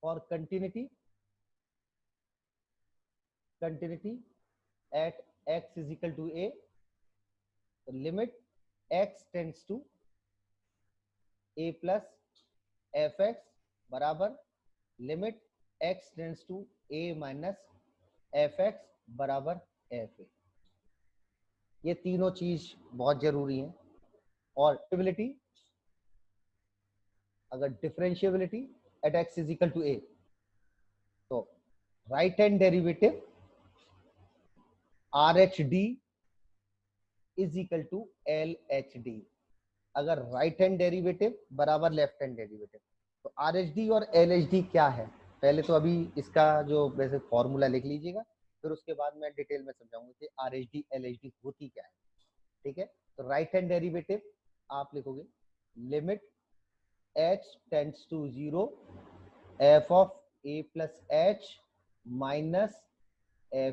for continuity at x is equal to a, limit x tends to a plus fx बराबर limit x tends to a minus fx बराबर fa। ये तीनों चीज बहुत जरूरी है। और डिफरेंशिएबिलिटी, अगर differentiability at x is equal to a, तो right hand derivative RHD is equal to LHD। अगर राइट हैंड डेरिवेटिव बराबर लेफ्ट हैंड डेरिवेटिव, तो RHD और LHD क्या है? पहले तो अभी इसका जो वैसे फॉर्मूला लिख लीजिएगा, फिर उसके बाद मैं डिटेल में समझाऊंगा कि RHD LHD होती क्या है। ठीक है, तो राइट हैंड डेरिवेटिव आप लिखोगे limit h tends to 0 f of a plus h minus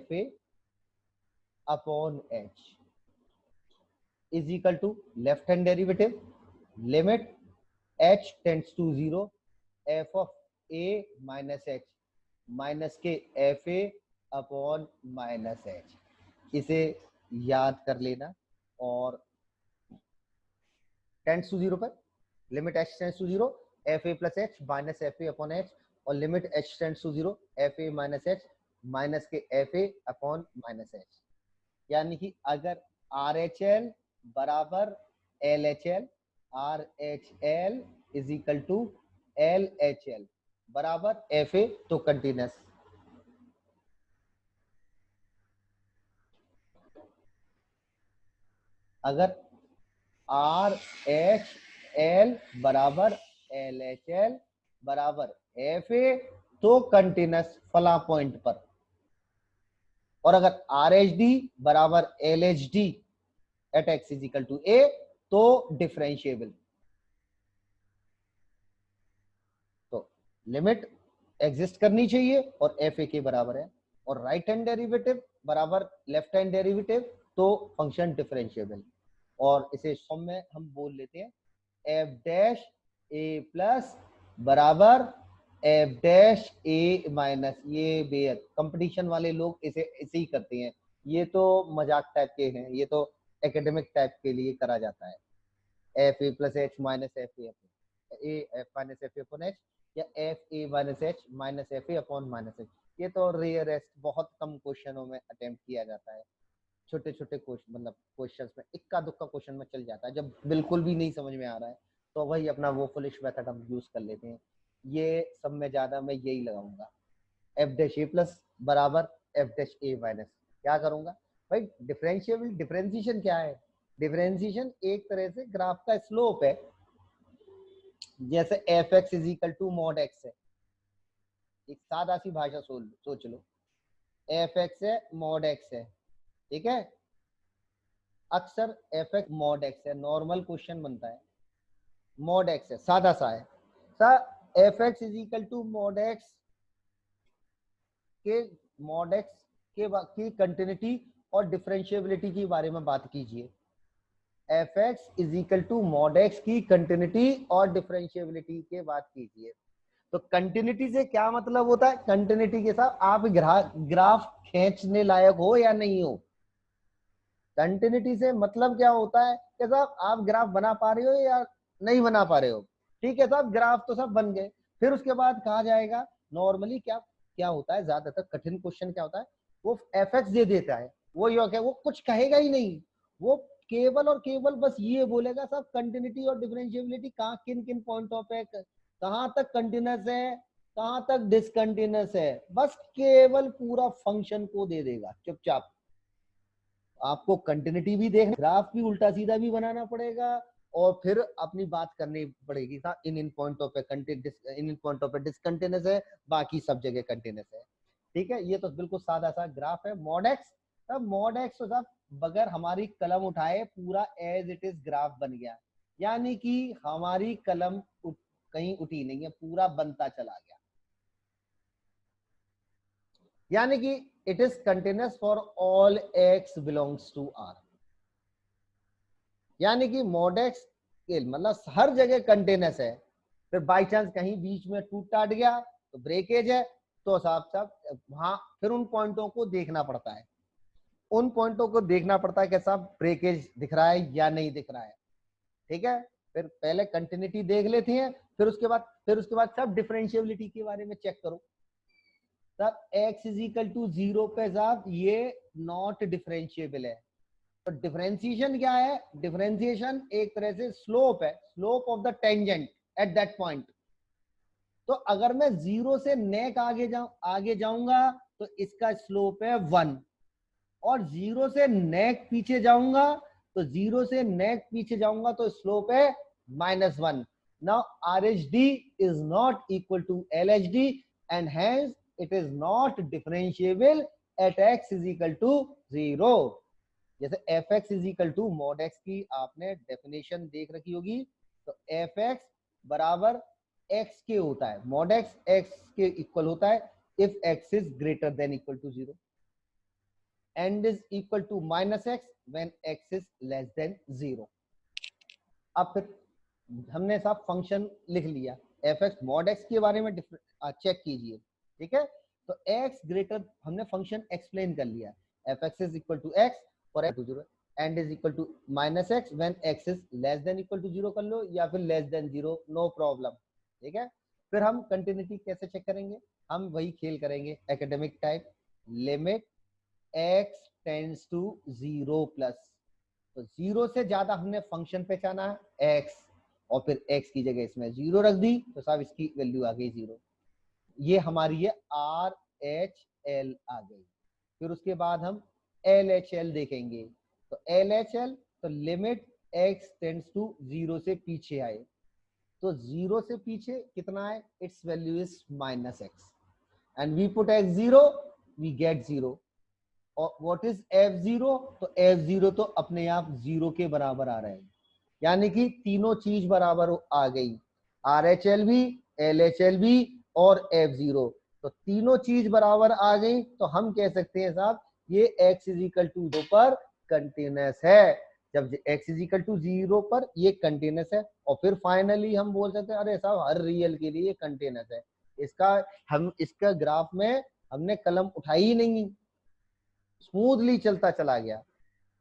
fa upon h is equal to left hand derivative limit h tends to 0 f of a minus h minus के fa upon minus h। इसे याद कर लेना। और tends to 0 पर limit h tends to 0 fa plus h minus fa upon h, और limit h tends to 0 fa minus h minus के fa upon minus h। यानी कि अगर RHL बराबर LHL, RHL is equal to LHL बराबर FA, तो continuous. अगर RHL बराबर LHL बराबर FA, तो कंटिन्यूस फला पॉइंट पर। और अगर RHD बराबर LHD at x is equal to a, तो डिफरेंशिएबल। तो लिमिट एग्जिस्ट करनी चाहिए और fa के बराबर है, और राइट हैंड डेरिवेटिव बराबर लेफ्ट हैंड डेरिवेटिव, तो फंक्शन डिफरेंशिएबल। और इसे सम में हम बोल लेते हैं f डैश a प्लस बराबर f डैश a माइनस। ये बेहद कंपटीशन वाले लोग इसे ऐसे ही करते हैं, ये तो मजाक टाइप के हैं, ये तो एकेडमिक टाइप के लिए करा जाता है। F A plus H minus F A minus F A upon H, या F A minus H minus F A upon minus H. ये तो रेयरेस्ट, बहुत कम क्वेश्चनों में अटेम्प्ट किया जाता है। छोटे छोटे क्वेश्चन, मतलब क्वेश्चंस में इक्का दुक्का क्वेश्चन में चल जाता है। जब बिल्कुल भी नहीं समझ में आ रहा है तो वही अपना वो फुलिश मेथड हम यूज कर लेते हैं। ये सब में ज्यादा मैं यही लगाऊंगा, एफ डैश ए प्लस बराबर एफ डैश ए माइनस। क्या करूंगा भाई? डिफरेंशिएबल, डिफरेंशिएशन क्या है? डिफरेंशिएशन एक तरह से ग्राफ का स्लोप है। जैसे F x is equal to mod X है, एक सादा सी भाषा सोच लो, एफ एक्स है मॉड एक्स है, ठीक है। अक्सर एफ एक्स मॉड एक्स है, नॉर्मल क्वेश्चन बनता है मॉड एक्स है, सादा सा है। F x is equal to mod X के, मॉड एक्स की कंटिन्यूटी और डिफरेंशिएबिलिटी के बारे में बात कीजिए। F x is equal to mod X की कंटिन्यूटी और डिफरेंशिएबिलिटी के बात कीजिए। तो कंटिन्यूटी से क्या मतलब होता है? कंटिन्यूटी के साथ आप ग्राफ खींचने लायक हो या नहीं हो। कंटिन्यूटी से मतलब क्या होता है कि साहब आप ग्राफ बना पा रहे हो या नहीं बना पा रहे हो। ठीक है साहब, ग्राफ तो सब बन गए, फिर उसके बाद कहा जाएगा नॉर्मली क्या क्या होता है, ज्यादातर कठिन क्वेश्चन क्या होता है, वो एफ एक्स दे देता है, वो कुछ कहेगा ही नहीं, वो केवल और केवल बस ये बोलेगा साहब कंटिन्यूटी और डिफरेंशिएबिलिटी कहाँ किन किन पॉइंटों पे कहाँ तक कंटिन्यूस है, कहाँ तक डिसकंटिन्यूस है, बस केवल पूरा फंक्शन को दे देगा चुपचाप। आपको कंटिन्यूटी भी देखना, ग्राफ भी उल्टा सीधा भी बनाना पड़ेगा, और फिर अपनी बात करनी पड़ेगी था इन पॉइंटों पे इन पॉइंटों पे डिसकंटिन्यूस है, बाकी सब जगह कंटिन्यूस है। ठीक है, ये तो बिल्कुल सादा सा ग्राफ है मॉड एक्स। अब मॉड एक्स तो साहब बगैर हमारी कलम उठाए पूरा एज इट इज ग्राफ बन गया, यानी कि हमारी कलम कहीं उठी नहीं है, पूरा बनता चला गया, यानी कि it is continuous for all X belongs to R, यानी कि मॉड एक्स मतलब हर जगह कंटिन्यूस है। फिर बाई चांस कहीं बीच में टूट टाट गया तो ब्रेकेज है, तो साहब साहब वहां फिर उन पॉइंटों को देखना पड़ता है, उन पॉइंटों को देखना पड़ता है कि साहब ब्रेकेज दिख रहा है या नहीं दिख रहा है। ठीक है, फिर पहले कंटिन्यूटी देख लेते हैं, फिर उसके बाद सब डिफरेंशियबिलिटी के बारे में चेक करो। तब x इज इक्वल टू 0 पे साहब ये नॉट डिफरेंशिएबल है। तो डिफरेंशिएशन क्या है? डिफरेंशिएशन एक तरह से स्लोप है, slope of the tangent at that point. तो अगर मैं 0 से नेक आगे जाऊंगा तो इसका स्लोप है 1, और 0 से नेक पीछे जाऊंगा तो 0 से नेक पीछे जाऊंगा तो स्लोप है -1। Now RHD is not equal to LHD and hence it is not differentiable at x is equal to 0। जैसे fx is equal to mod x की आपने डेफिनेशन देख रखी होगी, तो fx बराबर x के होता है, मॉड x के इक्वल होता है if x is greater than equal to 0 and is equal to -x when x is less than 0। अब फिर हमने साहब फंक्शन लिख लिया एफ एक्स मॉड एक्स के बारे में चेक कीजिए। ठीक है, तो x ग्रेटर हमने फंक्शन एक्सप्लेन कर लिया, f x is equal to x और to 0 and is equal to -x when x is less than equal to 0 कर लो, या फिर लेस देन 0, नो प्रॉब्लम। ठीक है, फिर हम कंटिन्यूटी कैसे चेक करेंगे? हम वही खेल करेंगे academic type, limit x tends to 0 plus, तो 0 से ज्यादा हमने फंक्शन पहचाना x, और फिर x की जगह इसमें 0 रख दी तो साहब इसकी वैल्यू आ गई 0। ये हमारी ये RHL आ गई। फिर उसके बाद हम LHL देखेंगे, तो LHL तो लिमिट x टेंड्स टू 0 से पीछे आए, तो 0 से पीछे कितना है? Its value is -x and we put x 0, we get 0। और व्हाट इज f0? तो f0 तो अपने आप 0 के बराबर आ रहा है, यानी कि तीनों चीज बराबर आ गई, RHL भी, LHL भी और f0, तो तीनों चीज बराबर आ गई, तो हम कह सकते हैं साहब ये x इज इक्वल टू 0 पर कंटिन्यूस है। जब x इज इक्वल टू 0 पर ये कंटिन्यूस है, और फिर फाइनली हम बोल सकते हैं अरे साहब हर रियल के लिए कंटिन्यूस है। इसका ग्राफ में हमने कलम उठाई ही नहीं, स्मूथली चलता चला गया,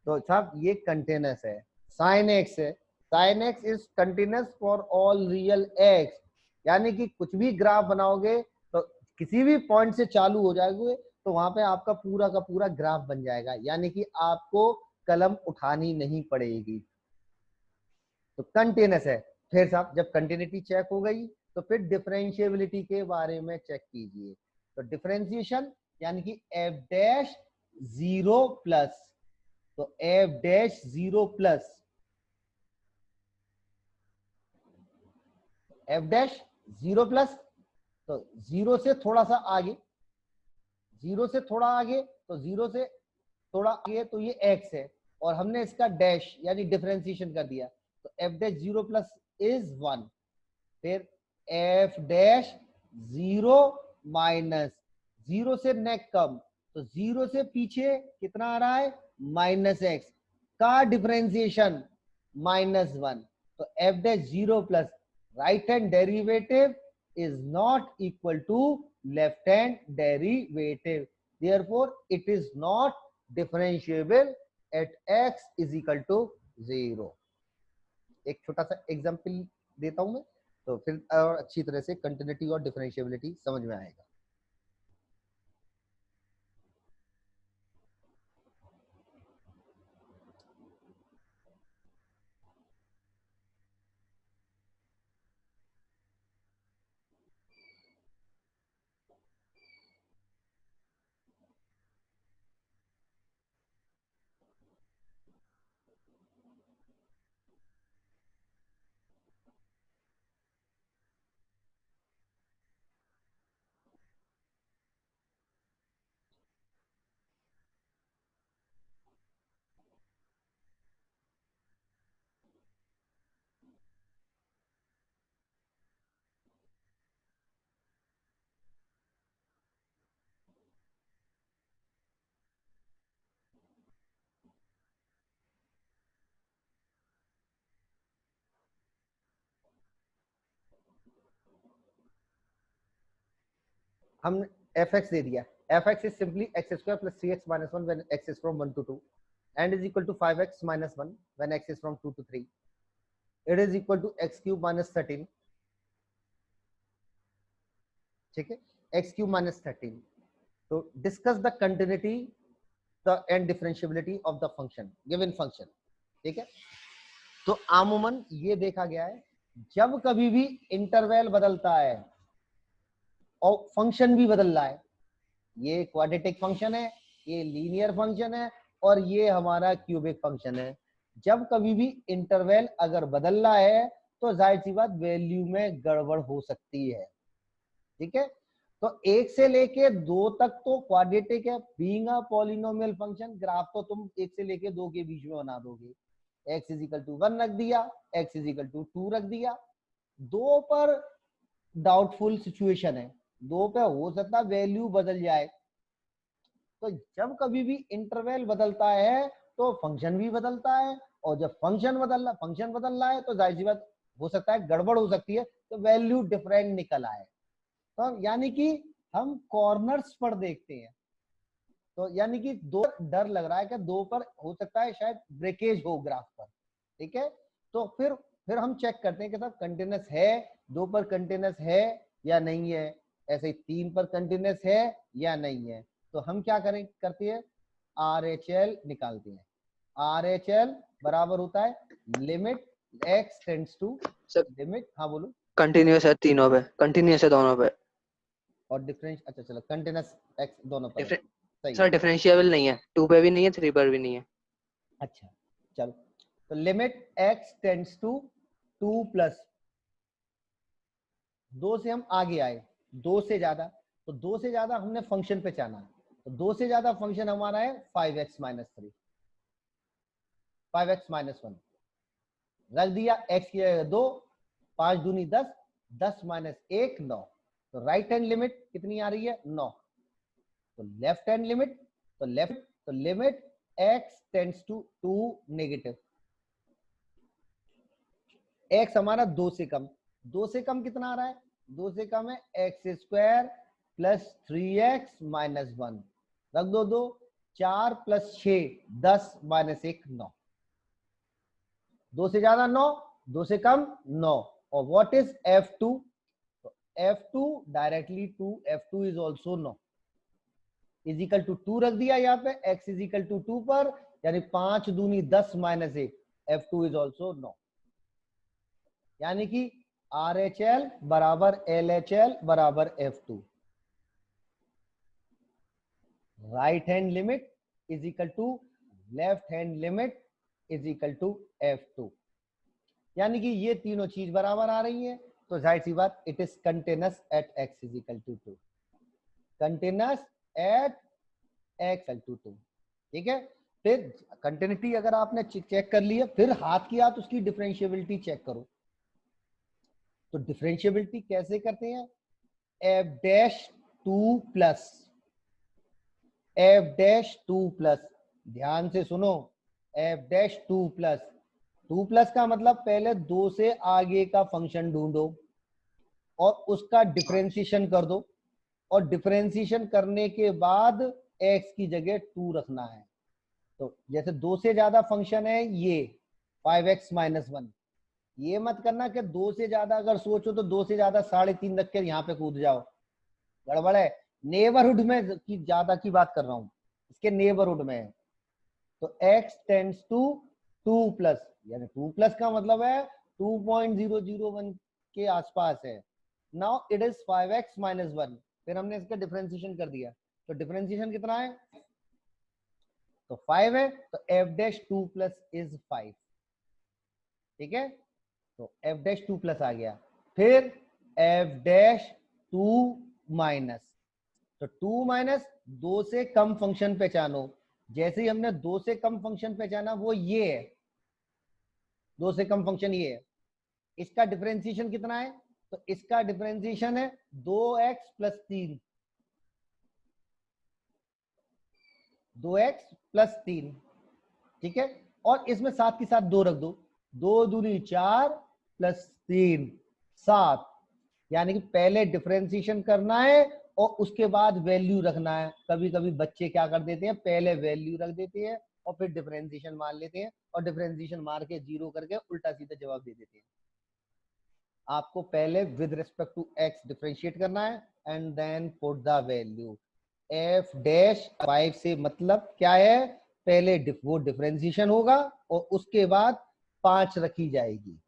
तो साहब ये कंटिन्यूस है। साइन एक्स है, sine x is continuous for all real x, यानी कि कुछ भी ग्राफ बनाओगे तो किसी भी पॉइंट से चालू हो जाओगे तो वहां पे आपका पूरा का पूरा ग्राफ बन जाएगा, यानी कि आपको कलम उठानी नहीं पड़ेगी, तो कंटिन्यूस है। फिर साहब जब कंटिन्यूटी चेक हो गई तो फिर डिफरेंशिएबिलिटी के बारे में चेक कीजिए, तो डिफरेंशिएशन यानी कि एफ डैश 0 प्लस, तो F dash 0 plus, F dash 0 plus, तो 0 से थोड़ा सा आगे, 0 से थोड़ा आगे, तो 0 से थोड़ा आगे तो ये x है, और हमने इसका डैश यानी डिफरेंशिएशन कर दिया, तो एफ डैश 0 प्लस इज 1। फिर एफ डैश 0 माइनस, 0 से नेक कम, तो 0 से पीछे कितना आ रहा है? -x का डिफरेंशिएशन -1, तो F dash 0 plus right hand derivative is not equal to left hand derivative, therefore it is not differentiable at x is equal to 0। एक छोटा सा एग्जांपल देता हूं मैं, तो फिर और अच्छी तरह से कंटिन्यूटी और डिफरेंशिएबिलिटी समझ में आएगा। हम एफ एक्स दे दिया, F x is simply x square plus 3x minus 1 when x is from 1 to 2 and is equal to 5x minus 1 when x is from 2 to 3. It is equal to x cube minus 13. ठीक है, x cube minus 13. तो discuss the continuity the and differentiability of the function given function. ठीक है, तो आमूमन ये देखा गया है जब कभी भी इंटरवल बदलता है और फंक्शन भी बदल रहा है, ये क्वाड्रेटिक फंक्शन है, ये लीनियर फंक्शन है और ये हमारा क्यूबिक फंक्शन है, जब कभी भी इंटरवल अगर बदल रहा है तो जाहिर सी बात वैल्यू में गड़बड़ हो सकती है। ठीक है, तो 1 से लेके 2 तक तो क्वाड्रेटिक है, being a polynomial function, graph तो तुम 1 से लेके 2 के बीच में बना दोगे, x इज इक्वल टू 1 रख दिया, x इज इक्वल टू 2 रख दिया। 2 पर डाउटफुल सिचुएशन है, 2 पे हो सकता वैल्यू बदल जाए, तो जब कभी भी इंटरवल बदलता है तो फंक्शन भी बदलता है, और जब फंक्शन बदल रहा है तो जाहिर सी बात हो सकता है गड़बड़ हो सकती है, तो वैल्यू डिफरेंट निकल आए। तो यानी कि हम कॉर्नर्स पर देखते हैं, तो यानी कि 2 डर लग रहा है कि 2 पर हो सकता है शायद ब्रेकेज हो ग्राफ पर। ठीक है, तो फिर हम चेक करते हैं कि साहब कंटिन्यूअस है, 2 पर कंटिन्यूअस है या नहीं है, ऐसे ही 3 पर कंटिन्यूअस है या नहीं है। तो हम क्या करते हैं, RHL निकालते हैं। RHL बराबर होता है limit x tends to limit, हाँ बोलो, कंटिन्यूअस है तीनों पे, कंटिन्यूअस है दोनों पे, और डिफरेंस, अच्छा चलो कंटिन्यूअस x दोनों पर है, सही सर डिफरेंशिएबल नहीं है, 2 पे भी नहीं है 3 पर भी नहीं है। अच्छा चलो, तो limit x tends to 2 plus 2 से हम आगे आए, 2 से ज्यादा, तो 2 से ज्यादा हमने फंक्शन पे जाना, तो 2 से ज्यादा फंक्शन हमारा है 5x माइनस 3, 5x माइनस 1 रख दिया, x की जगह 2, 5 दूनी 10, 10 माइनस 1 9, तो राइट हैंड लिमिट कितनी आ रही है 9, तो लेफ्ट हैंड लिमिट, तो limit x tends to 2 negative, x हमारा 2 से कम, 2 से कम कितना आ रहा है, 2 से कम है x square plus 3x minus 1, रख दो 2, 4 प्लस 6 10 माइनस 1 9, 2 से ज्यादा 9, 2 से कम 9, और व्हाट इज f2, तो f2 directly 2, f2 is also 9, is equal to 2 रख दिया यहाँ पे, x इज इक्वल टू 2 पर, यानी 5 दूनी 10 माइनस 1, f2 इज ऑल्सो 9, यानी कि RHL बराबर LHL बराबर F2, right hand limit is equal to left hand limit is equal to F2, यानी कि ये तीनों चीज बराबर आ रही है, तो जाहिर सी बात it is continuous at x is equal to 2, continuous at x equal to 2। ठीक है, फिर कंटिन्यूटी अगर आपने चेक कर लिया, फिर हाथ की हाथ उसकी डिफरेंशिएबिलिटी चेक करो, तो डिफरेंशिएबिलिटी कैसे करते हैं, f dash 2 plus f dash 2 plus, ध्यान से सुनो, f डैश 2 प्लस, 2 प्लस का मतलब पहले 2 से आगे का फंक्शन ढूंढो और उसका डिफरेंशिएशन कर दो, और डिफरेंशिएशन करने के बाद x की जगह 2 रखना है। तो जैसे 2 से ज्यादा फंक्शन है ये 5x माइनस 1, ये मत करना कि 2 से ज्यादा अगर सोचो तो 2 से ज्यादा 3.5 रख के यहाँ पे कूद जाओ, गड़बड़ है, नेबरहुड में की ज्यादा की बात कर रहा हूं, इसके नेबरहुड में है, तो x टेंड्स टू 2 प्लस, यानी 2 प्लस का मतलब है 2.001 के आसपास है, now it is 5x minus 1, फिर हमने इसका डिफरेंशिएशन कर दिया, तो डिफरेंशिएशन कितना है, तो 5 है, तो f डैश 2 प्लस इज 5, ठीक है, तो f डैश 2 प्लस आ गया, फिर f डैश 2 माइनस, तो 2 माइनस 2 से कम फंक्शन पहचानो, जैसे ही हमने 2 से कम फंक्शन पहचाना वो ये है, 2 से कम फंक्शन ये है, इसका डिफरेंशिएशन कितना है, तो इसका डिफरेंशिएशन है 2x प्लस 3, 2x प्लस 3, ठीक है, और इसमें साथ के साथ 2 रख दो, 2 दूनी 4 प्लस 3 7, यानी कि पहले डिफरेंशिएशन करना है और उसके बाद वैल्यू रखना है। कभी कभी बच्चे क्या कर देते हैं, पहले वैल्यू रख देते हैं और फिर डिफरेंशिएशन मार लेते हैं और डिफरेंशिएशन मार के जीरो करके उल्टा सीधा जवाब दे देते हैं। आपको पहले with respect to X differentiate करना है and then put the value. F dash 5 से मतलब क्या है, पहले वो डिफरेंशिएशन होगा और उसके बाद 5 रखी जाएगी।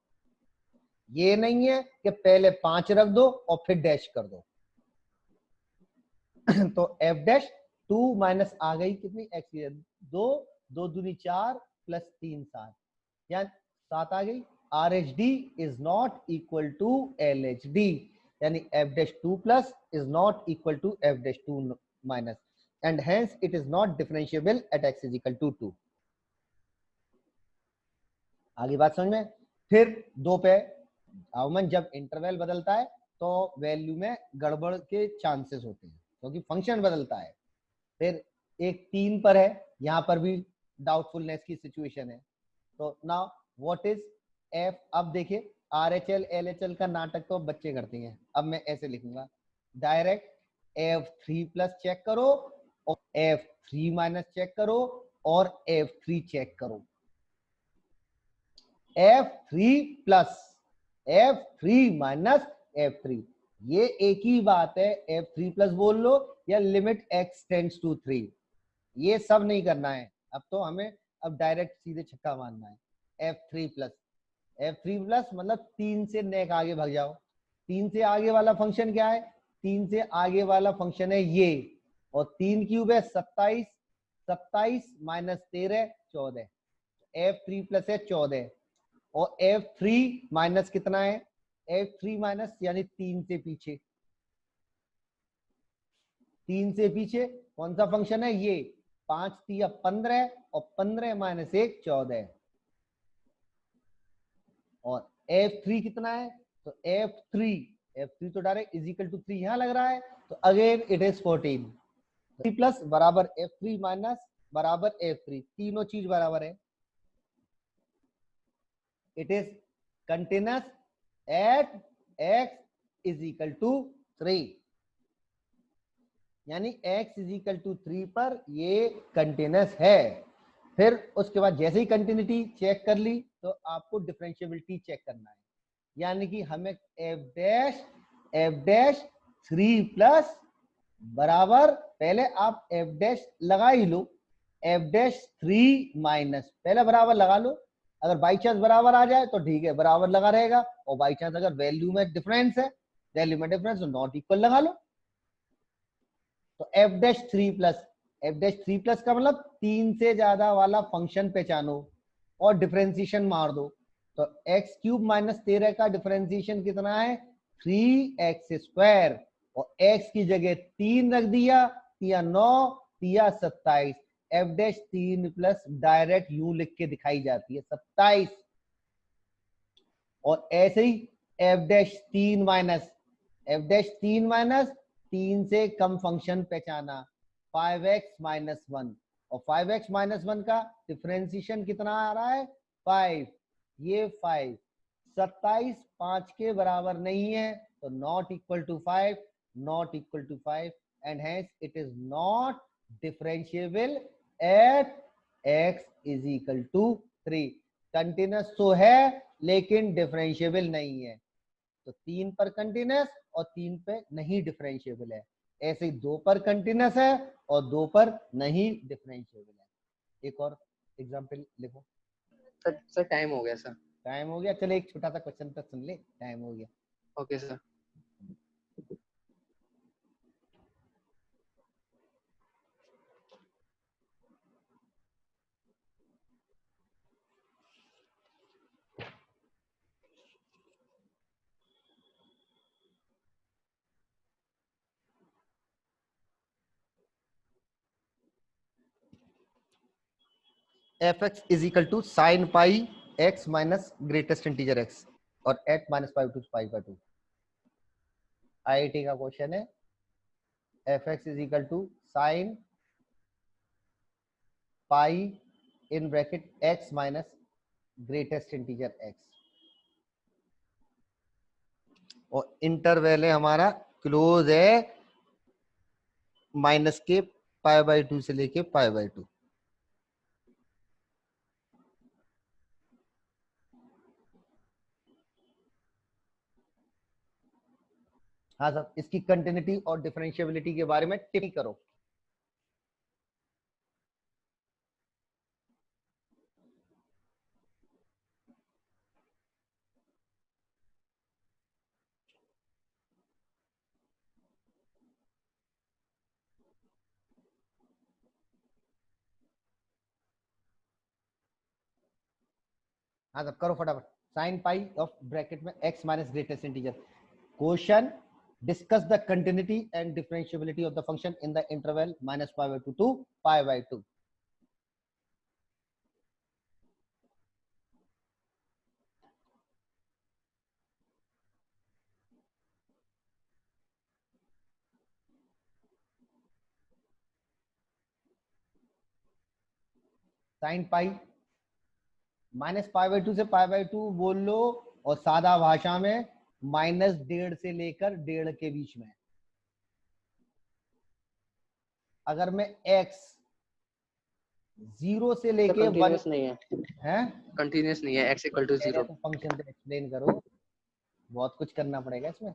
ये नहीं है कि पहले 5 रख दो और फिर डैश कर दो। तो एफ डैश 2 माइनस आ गई कितनी, एक्स 2, 2 दूनी 4 प्लस 3 7, या 7 आ गई। R H D is not equal to L H D, यानी f dash 2 plus is not equal to f dash 2 minus, and hence it is not differentiable at x is equal to 2। आगे बात समझ में। फिर 2 पे अमूमन जब interval बदलता है तो वैल्यू में गड़बड़ के चांसेस होते हैं क्योंकि फंक्शन बदलता है। फिर एक 3 पर है, यहाँ पर भी डाउटफुलनेस की सिचुएशन है। तो नाउ व्हाट इज एफ, अब देखिए आरएचएल एलएचएल का नाटक तो बच्चे करते हैं। अब मैं ऐसे लिखूंगा डायरेक्ट, F3 प्लस चेक करो और F3 माइनस चेक करो और F3 चेक करो। F3 plus F3 minus F3, ये एक ही बात है। F3 प्लस बोल लो या लिमिट x टेंड्स टू 3, ये सब नहीं करना है। अब तो हमें अब डायरेक्ट सीधे छक्का मारना है। F3 प्लस, F3 प्लस मतलब 3 से नेक आगे भाग जाओ। 3 से आगे वाला फंक्शन क्या है, 3 से आगे वाला फंक्शन है ये, और 3 क्यूब है 27, 27 माइनस 13 14, F3 प्लस है 14 और F3 माइनस कितना है, F3 माइनस यानी 3 से पीछे, 3 से पीछे कौन सा फंक्शन है ये, 5 3 15 और 15 माइनस 1 14, और F3 कितना है, तो F3 तो डायरेक्ट इज इक्वल टू 3 यहां लग रहा है, तो अगेन इट इज 14। 3 प्लस बराबर F3 माइनस बराबर F3, तीनों चीज बराबर है। It is continuous at x is equal to 3, यानी x इज इक्वल टू 3 पर ये कंटिन्यूअस है। फिर उसके बाद जैसे ही कंटिन्यूटी चेक कर ली तो आपको डिफरेंशिएबिलिटी चेक करना है, यानी कि हमें f डैश 3 प्लस बराबर, पहले आप f डैश लगा ही लो, f डैश 3 माइनस पहले बराबर लगा लो। अगर बाई चांस बराबर आ जाए तो ठीक है, बराबर लगा रहेगा, और बाई चांस अगर वैल्यू में डिफरेंस है, वैल्यू में डिफरेंस तो नॉट इक्वल लगा लो। तो f dash 3 plus, f dash 3 plus का मतलब 3 से ज्यादा वाला फंक्शन पहचानो और डिफरेंशिएशन मार दो। तो x क्यूब माइनस 13 का डिफरेंशिएशन कितना है, 3x स्क्वायर, और x की जगह 3 रख दिया, या 9 या 27, f डैश 3 प्लस डायरेक्ट यूं लिख के दिखाई जाती है 27, और ऐसे ही f dash 3 minus, f dash 3 minus 3 से कम फंक्शन पहचाना 5x माइनस 1, और 5x माइनस 1 का डिफरेंशिएशन कितना आ रहा है 5, ये 5, 27 5 के बराबर नहीं है, तो not equal to 5, not equal to 5, and hence it is not differentiable at x is equal to 3। Continuous तो है लेकिन डिफरेंशिएबल नहीं है, तो 3 पर कंटिन्यूअस और 3 पे नहीं डिफरेंशिएबल है। ऐसे ही 2 पर कंटिन्यूअस है और 2 पर नहीं डिफरेंशिएबल है। एक और एग्जांपल लिखो। सर टाइम हो गया सर। टाइम हो गया, चले एक छोटा सा क्वेश्चन तक सुन ले, टाइम हो गया। Okay sir. F x is equal to sine pi x minus greatest integer x और at minus pi to pi by 2। IIT का क्वेश्चन है, F x is equal to sine pi in bracket x minus greatest integer x, और interval है हमारा close है minus के पाई by 2 से लेके पाई बाई 2। हाँ सर, इसकी कंटिन्यूटी और डिफरेंशिएबिलिटी के बारे में टिप्पणी करो। हाँ सर, करो फटाफट। साइन पाई ऑफ ब्रैकेट में x minus greatest integer. Question, discuss the continuity and differentiability of the function in the interval minus pi by 2 to pi by 2। Sine pi minus pi by 2 से पाई by 2 बोल लो, और सादा भाषा में -1.5 से लेकर 1.5 के बीच में। अगर मैं x 0 से लेके 1 कंटीन्यूअस नहीं है, है, कंटीन्यूअस नहीं है, x इक्वल टू 0। तो फंक्शन तो एक्सप्लेन करो, बहुत कुछ करना पड़ेगा इसमें।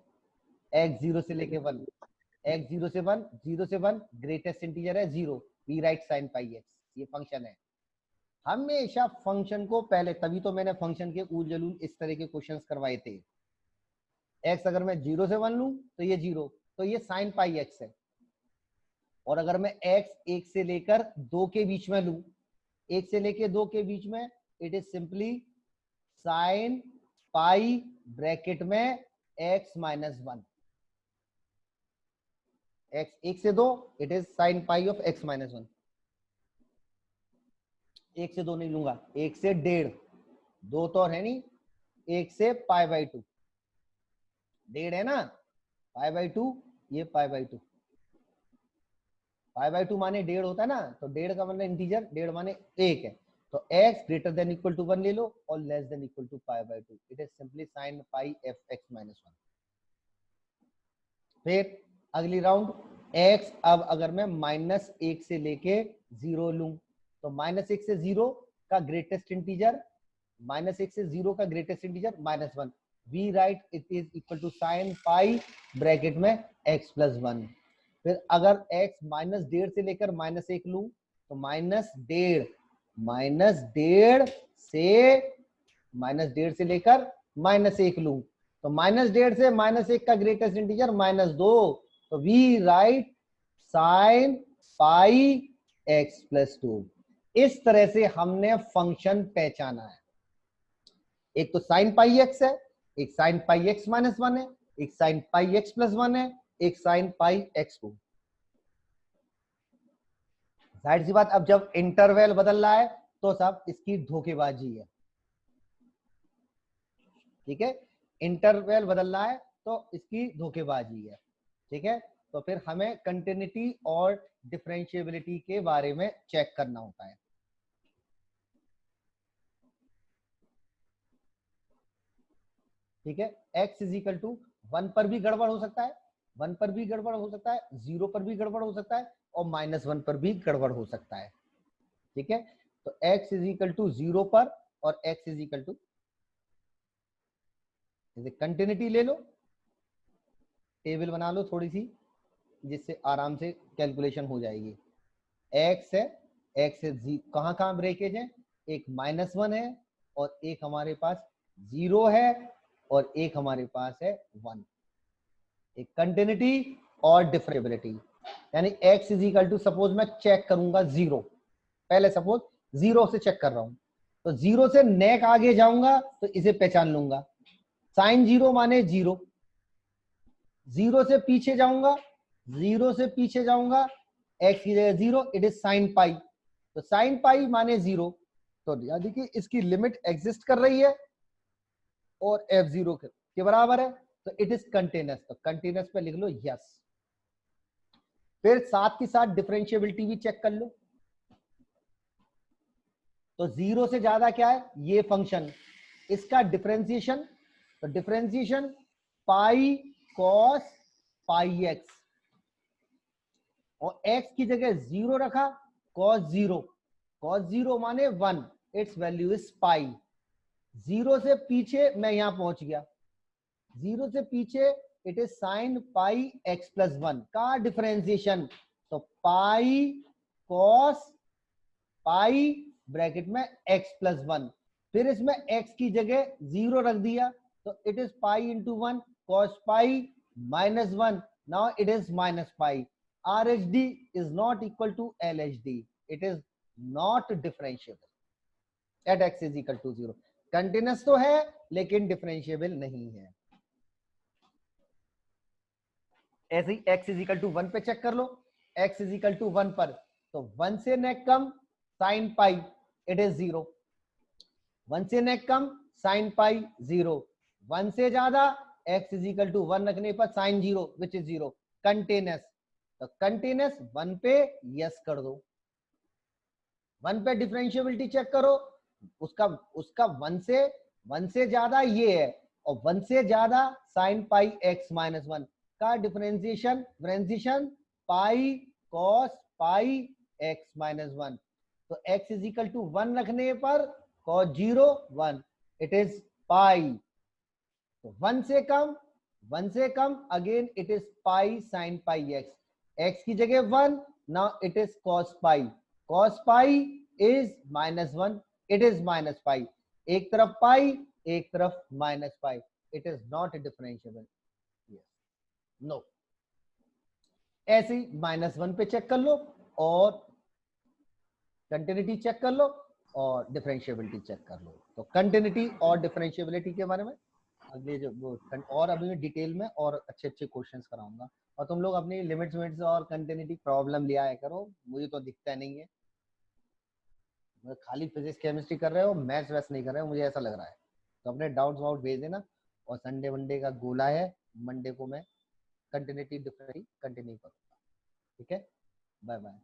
x 0 से लेके 1, x 0 से 1, 0 से 1 ग्रेटेस्ट इंटीजर है 0, we write sine pi x, ये फंक्शन है। हमेशा फंक्शन को पहले, तभी तो मैंने फंक्शन के ऊल जलूल इस तरह के क्वेश्चंस करवाए थे। x अगर मैं 0 से 1 लूं तो ये 0, तो ये साइन पाई x है। और अगर मैं x 1 से लेकर 2 के बीच में लूं, 1 से लेकर 2 के बीच में, it is simply sine pi bracket में x माइनस 1। x 1 से 2, it is sine pi of x minus 1। 1 से 2 नहीं लूंगा, 1 से 1.5, 2 तो है नहीं, 1 से पाई बाई 2, 1.5 है ना, पाई बाई 2, ये पाई बाई 2। पाई बाई 2 माने 1.5 होता है ना, तो 1.5 का मतलब इंटीजर, 1.5 माने 1 है, तो x greater than equal to 1 ले लो और less than equal to pi by 2, it is simply sine pi f x minus 1। फिर अगली राउंड, x अब अगर मैं -1 से लेके 0 लूं, तो -1 से 0 का ग्रेटेस्ट इंटीजर, -1 से 0 का greatest integer -1, we write it is equal to sine pi bracket में x प्लस 1। फिर अगर x -1.5 से लेकर -1 लूं, तो -1.5 -1.5 से लेकर -1 लूं, तो -1.5 से -1 का ग्रेटेस्ट इंटीजर -2, तो we write sine pi x plus 2। इस तरह से हमने फंक्शन पहचाना है। एक तो साइन पाई x है, एक साइन पाई x माइनस 1 है, एक साइन पाई x प्लस 1 है, एक साइन पाई x2। जाहिर सी बात, अब जब इंटरवल बदल रहा है तो सब इसकी धोखेबाजी है। ठीक है, इंटरवल बदल रहा है तो इसकी धोखेबाजी है। ठीक है, तो फिर हमें कंटिन्यूटी और डिफरेंशिएबिलिटी के बारे में चेक करना होता है। ठीक है, x इज इक्वल टू 1 पर भी गड़बड़ हो सकता है, 1 पर भी गड़बड़ हो सकता है, 0 पर भी गड़बड़ हो सकता है, और -1 पर भी गड़बड़ हो सकता है। ठीक है, तो x इज इक्वल टू 0 पर और x is equal to, continuity ले लो, टेबल बना लो थोड़ी सी, जिससे आराम से कैलकुलेशन हो जाएगी। x है, x है, कहाँ कहाँ ब्रेकेज है, एक -1 है और एक हमारे पास 0 है और एक हमारे पास है 1। एक कंटिन्यूटी और डिफरेंशिएबिलिटी, यानी x is equal to, suppose मैं चेक करूंगा 0, पहले सपोज 0 से चेक कर रहा हूं, तो 0 से नेक आगे जाऊंगा तो इसे पहचान लूंगा, साइन 0 माने 0, 0 से पीछे जाऊंगा, 0 से पीछे जाऊंगा, x की जगह 0, इट इज साइन पाई, तो साइन पाई माने 0, तो यानी कि इसकी लिमिट एग्जिस्ट कर रही है और f0 के बराबर है, तो इट इज कंटिन्यूअस, तो कंटिन्यूअस पे लिख लो यस। फिर साथ के साथ डिफरेंशिएबिलिटी भी चेक कर लो, तो 0 से ज्यादा क्या है, ये फंक्शन, इसका डिफरेंशिएशन, तो differentiation pi cos pi x, और x की जगह 0 रखा, cos 0 माने 1, इट्स वैल्यू इज पाई। 0 से पीछे मैं यहां पहुंच गया, 0 से पीछे it is sine pi x plus 1 का डिफरेंशिएशन, तो पाई कॉस पाई ब्रैकेट में x प्लस 1, फिर इसमें x की जगह 0 रख दिया, तो it is pi into 1 cos pi minus 1, now it is minus pi. RHD is not equal to LHD, it is not differentiable at x is equal to 0। Continuous तो है लेकिन डिफरेंशिएबल नहीं है। ऐसे ही x इज इक्वल टू 1 पे check कर लो, x is equal to 1 पर, तो 1 से नेक कम साइन पाई, इट इज 0। 1 से नेक कम साइन पाई 0, 1 से ज्यादा x इज इक्वल टू 1 रखने पर साइन 0 विच इज 0। कंटिन्यूस, तो कंटिन्यूस 1 पे यस कर दो, 1 पे डिफरेंशिएबिलिटी चेक करो, उसका 1 से ज्यादा ये है, और 1 से ज्यादा साइन पाई x माइनस 1 का differentiation pi cos pi x minus 1, तो x इज इक्वल टू 1 रखने पर cos 0 1, इट इज पाई। तो 1 से कम again it is pi sine pi x की जगह 1, now it is cos pi is minus 1, it is minus pi. एक तरफ पाई एक तरफ minus pi, it is not differentiable, no. ऐसे ही -1 पे चेक कर लो और कंटिन्यूटी चेक कर लो और डिफरेंशिएबिलिटी चेक कर लो। तो कंटिन्यूटी और डिफरेंशिएबिलिटी के बारे में अगले जो वो और अभी डिटेल में और अच्छे क्वेश्चंस कराऊंगा, और तुम लोग अपनी लिमिट्स और कंटिन्यूटी प्रॉब्लम ले आया करो, मुझे तो दिखता नहीं है, खाली फिजिक्स केमिस्ट्री कर रहे हो, मैथ्स वैस नहीं कर रहे हो, मुझे ऐसा लग रहा है। तो अपने डाउट्स वाउट भेज देना, और संडे वनडे का गोला है, मंडे को मैं कंटिन्यूटी डिफरेंशिएबिलिटी कंटिन्यू करूंगा। ठीक है, बाय बाय।